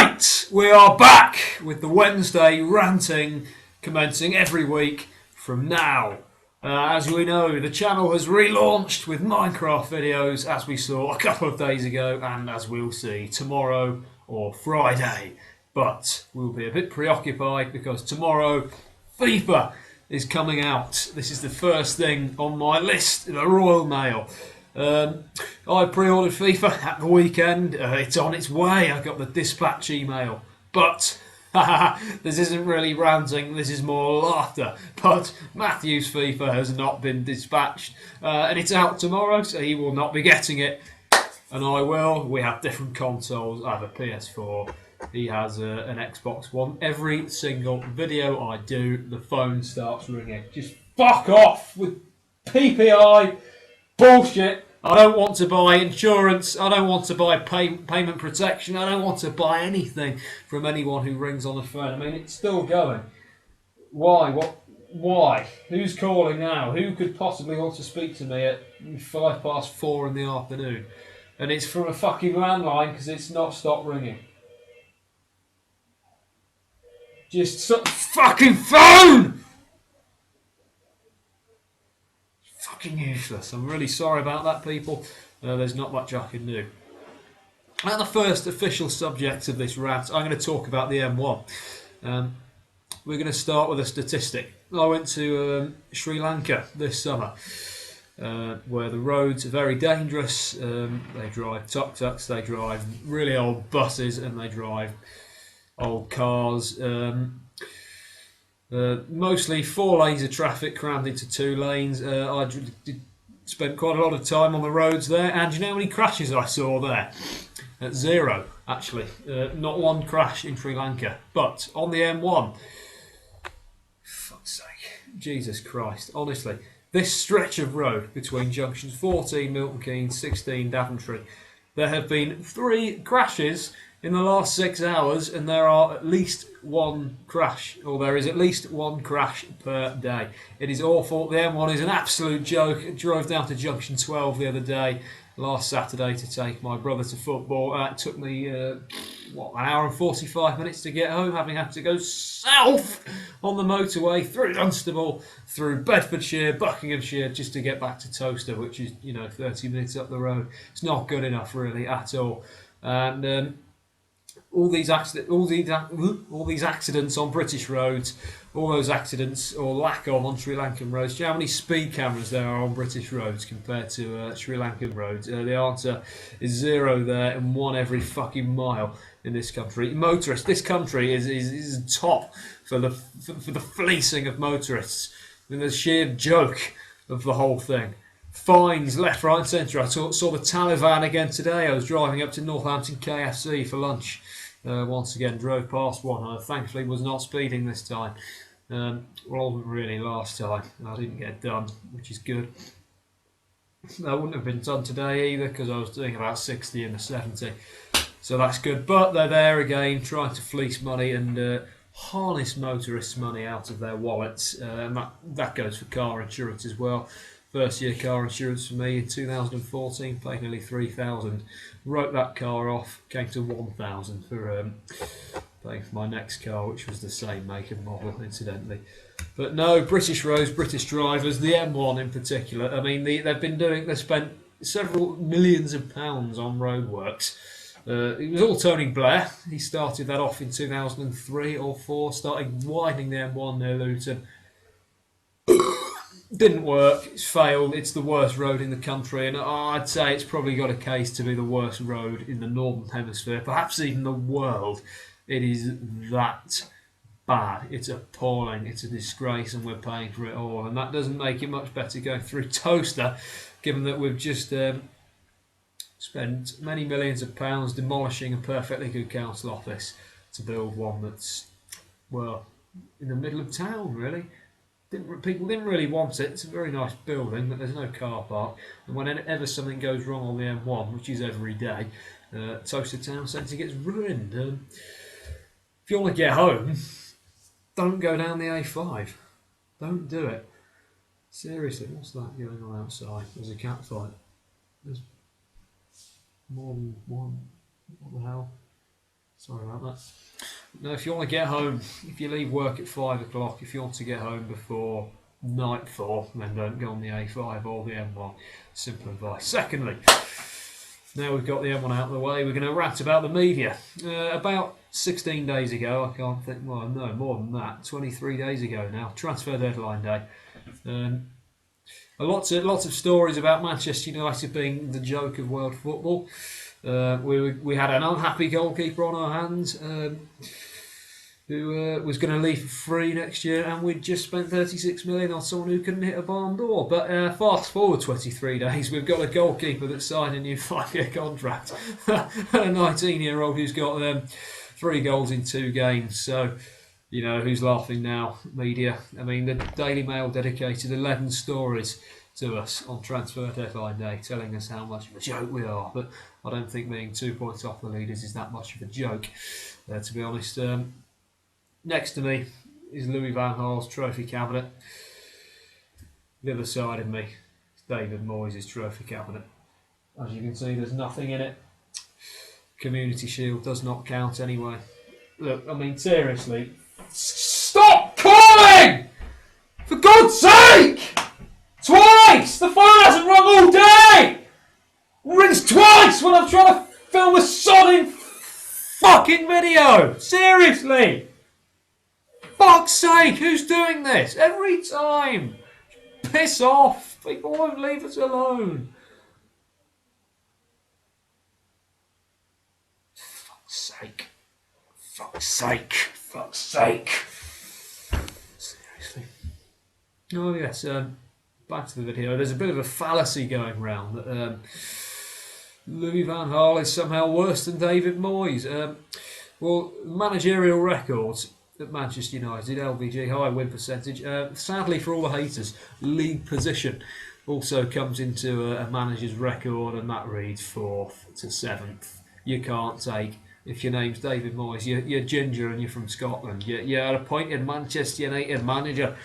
Right, we are back with the Wednesday ranting commencing every week from now. As we know, the channel has relaunched with Minecraft videos, as we saw a couple of days ago, and as we'll see tomorrow or Friday. But we'll be a bit preoccupied because tomorrow FIFA is coming out. This is the first thing on my list, the Royal Mail. I pre-ordered FIFA at the weekend. It's on its way. I got the dispatch email. But this isn't really ranting, this is more laughter. But Matthew's FIFA has not been dispatched. And it's out tomorrow, so he will not be getting it. And I will. We have different consoles. I have a PS4. He has an Xbox One. Every single video I do, the phone starts ringing. Just fuck off with PPI. Bullshit. I don't want to buy insurance. I don't want to buy payment protection. I don't want to buy anything from anyone who rings on the phone. I mean, it's still going. Why? What? Why? Who's calling now? Who could possibly want to speak to me at 4:05 in the afternoon? And it's from a fucking landline because it's not stopped ringing. Just fucking phone! Fucking useless. I'm really sorry about that, people. There's not much I can do. At the first official subject of this rant, I'm going to talk about the M1. We're going to start with a statistic. I went to Sri Lanka this summer, where the roads are very dangerous. They drive tuk-tuks, they drive really old buses, and they drive old cars. Mostly 4 lanes of traffic crammed into 2 lanes. I spent quite a lot of time on the roads there, and you know how many crashes I saw there? At 0, actually. Not one crash in Sri Lanka. But on the M1, fuck's sake, Jesus Christ, honestly, this stretch of road between junctions 14 Milton Keynes, 16 Daventry, there have been 3 crashes in the last 6 hours, and there are at least one crash, or there is at least one crash per day. It is awful. The M1 is an absolute joke. I drove down to junction 12 the other day, last Saturday, to take my brother to football. It took me, an hour and 45 minutes to get home, having had to go south on the motorway, through Dunstable, through Bedfordshire, Buckinghamshire, just to get back to Towcester, which is, 30 minutes up the road. It's not good enough, really, at all. And all these accidents on British roads, all those accidents or lack of on Sri Lankan roads. Do you know how many speed cameras there are on British roads compared to Sri Lankan roads? The answer is 0 there, and 1 every fucking mile in this country. Motorists, this country is top for the fleecing of motorists. I mean, the sheer joke of the whole thing. Fines left, right, and centre. I saw the Taliban again today. I was driving up to Northampton KFC for lunch. Once again, drove past one. I thankfully was not speeding this time. Wasn't really last time. I didn't get done, which is good. That wouldn't have been done today either because I was doing about 60 in the 70. So that's good. But they're there again, trying to fleece money and harness motorists' money out of their wallets. And that goes for car insurance as well. First year car insurance for me in 2014, paid nearly $3,000. Wrote that car off, came to $1,000 for paying for my next car, which was the same make and model, incidentally. But no, British roads, British drivers, the M1 in particular. I mean, they've spent several millions of pounds on roadworks. It was all Tony Blair. He started that off in 2003 or 4, started widening the M1 near Luton. Didn't work, it's failed, it's the worst road in the country, and I'd say it's probably got a case to be the worst road in the Northern Hemisphere, perhaps even the world. It is that bad. It's appalling, it's a disgrace, and we're paying for it all, and that doesn't make it much better going through Towcester, given that we've just spent many millions of pounds demolishing a perfectly good council office to build one that's, well, in the middle of town, really. People didn't really want it. It's a very nice building, but there's no car park. And whenever something goes wrong on the M1, which is every day, Towcester Town Centre gets ruined. If you want to get home, don't go down the A5. Don't do it. Seriously, what's that going on outside? There's a cat fight. There's more than one. What the hell? Sorry about that. Now, if you want to get home, if you leave work at 5 o'clock, if you want to get home before nightfall, then don't go on the A5 or the M1. Simple advice. Secondly, now we've got the M1 out of the way, we're going to rant about the media. About 16 days ago, I can't think, well, no, more than that, 23 days ago now, transfer deadline day. Lots of stories about Manchester United being the joke of world football. We had an unhappy goalkeeper on our hands who was going to leave for free next year, and we'd just spent 36 million on someone who couldn't hit a barn door. But fast forward 23 days, we've got a goalkeeper that's signed a new 5-year contract, and a 19-year-old who's got 3 goals in 2 games. So, who's laughing now? Media. I mean, the Daily Mail dedicated 11 stories to us on transfer deadline day, telling us how much of a joke we are. But I don't think being 2 points off the leaders is that much of a joke, to be honest. Next to me is Louis van Gaal's trophy cabinet. The other side of me is David Moyes' trophy cabinet. As you can see, there's nothing in it. Community Shield does not count anyway. Look, I mean, seriously, stop calling! For God's sake! Twice! The phone hasn't rung all day! It rings twice when I'm trying to film a sodding fucking video! Seriously! Fuck's sake, who's doing this? Every time! Piss off! People won't leave us alone. Fuck's sake. Fuck's sake. Fuck's sake. Seriously. Oh yes, back to the video. There's a bit of a fallacy going round that Louis van Gaal is somehow worse than David Moyes. Well, managerial records at Manchester United, LVG, high win percentage. Sadly for all the haters, league position also comes into a manager's record, and that reads 4th to 7th. You can't take, if your name's David Moyes, you're ginger and you're from Scotland, you're appointed Manchester United manager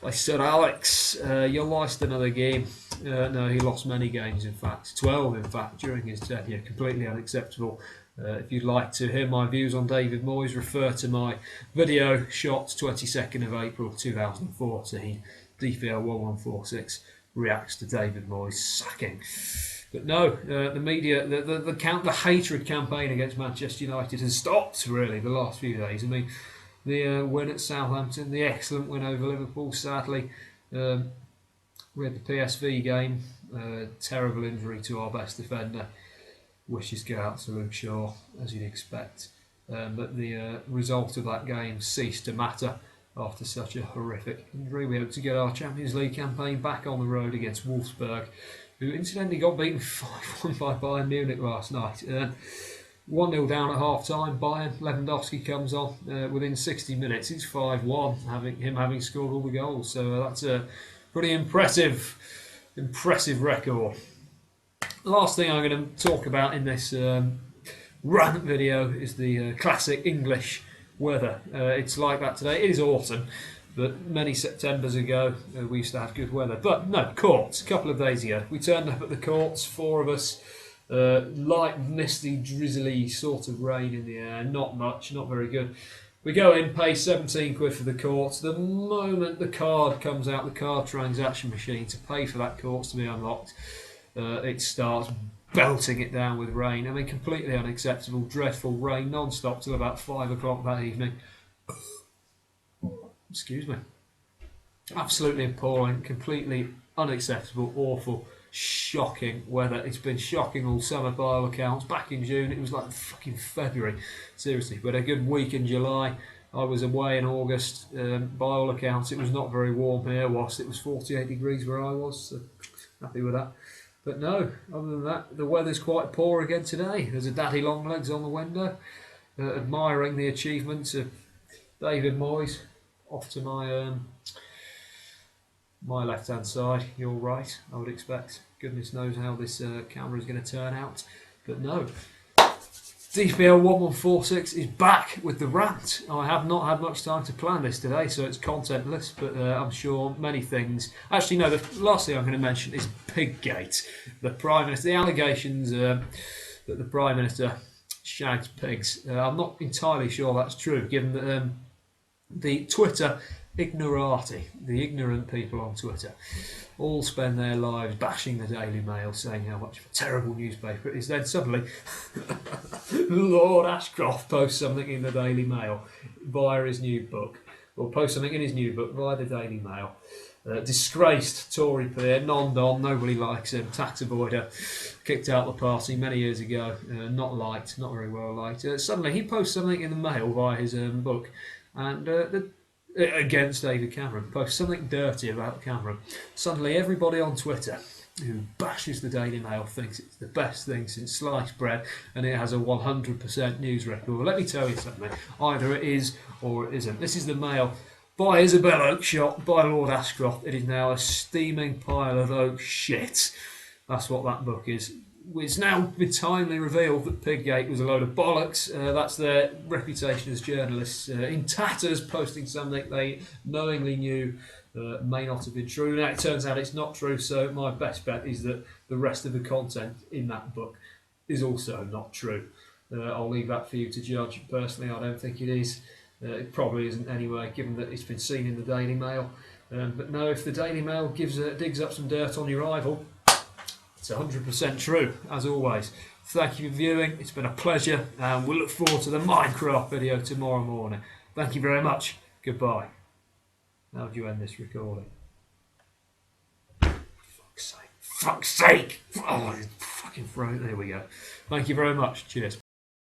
by Sir Alex. You lost another game. No, he lost many games, in fact. 12, in fact, during his tenure. Completely unacceptable. If you'd like to hear my views on David Moyes, refer to my video shot 22nd of April 2014. DPL1146 reacts to David Moyes sacking. But no, the media, the hatred campaign against Manchester United has stopped, really, the last few days. I mean, the win at Southampton, the excellent win over Liverpool, sadly. We had the PSV game, terrible injury to our best defender. Wishes go out to Luke Shaw, as you'd expect. But the result of that game ceased to matter after such a horrific injury. We hope to get our Champions League campaign back on the road against Wolfsburg, who incidentally got beaten 5-1 by Bayern Munich last night. 1-0 down at half-time, Bayern. Lewandowski comes on within 60 minutes. It's 5-1, having scored all the goals. So that's a pretty impressive record. The last thing I'm going to talk about in this rant video is the classic English weather. It's like that today. It is autumn, but many Septembers ago we used to have good weather. But no, courts, a couple of days ago. We turned up at the courts, 4 of us. Light, misty, drizzly sort of rain in the air. Not much, not very good. We go in, pay 17 quid for the courts. The moment the card comes out, the card transaction machine to pay for that courts to be unlocked, it starts belting it down with rain. I mean, completely unacceptable, dreadful rain non-stop till about 5 o'clock that evening. Excuse me. Absolutely appalling, completely unacceptable, awful, shocking weather. It's been shocking all summer by all accounts. Back in June, it was like fucking February. Seriously, we had a good week in July. I was away in August. By all accounts, it was not very warm here, whilst it was 48 degrees where I was. So happy with that. But no, other than that, the weather's quite poor again today. There's a daddy long legs on the window, admiring the achievements of David Moyes. Off to my left-hand side, your right, I would expect. Goodness knows how this camera is going to turn out. But no, DPL1146 is back with the rant. I have not had much time to plan this today, so it's contentless, but I'm sure many things. Actually, no, the last thing I'm going to mention is Piggate. The Prime Minister, the allegations that the Prime Minister shags pigs. I'm not entirely sure that's true, given that the Twitter ignorati, the ignorant people on Twitter, all spend their lives bashing the Daily Mail, saying how much of a terrible newspaper it is. Then suddenly, Lord Ashcroft posts something in the Daily Mail via his new book, or posts something in his new book via the Daily Mail. Disgraced Tory peer, non-dom, nobody likes him, tax avoider, kicked out the party many years ago, not liked, not very well liked. Suddenly he posts something in the Mail via his book, and against David Cameron, posts something dirty about Cameron. Suddenly everybody on Twitter who bashes the Daily Mail thinks it's the best thing since sliced bread, and it has a 100% news record. Well, let me tell you something, either it is or it isn't. This is the Mail by Isabel Oakeshott, by Lord Ashcroft. It is now a steaming pile of oak shit. That's what that book is. It's now been timely revealed that Piggate was a load of bollocks. That's their reputation as journalists in tatters, posting something they knowingly knew may not have been true. Now it turns out it's not true, so my best bet is that the rest of the content in that book is also not true. I'll leave that for you to judge. Personally, I don't think it is. It probably isn't anyway, given that it's been seen in the Daily Mail. But no, if the Daily Mail digs up some dirt on your rival, it's 100% true, as always. Thank you for viewing. It's been a pleasure, and we'll look forward to the Minecraft video tomorrow morning. Thank you very much. Goodbye. How do you end this recording? Fuck's sake. Fuck's sake! Oh, fucking throat. There we go. Thank you very much. Cheers.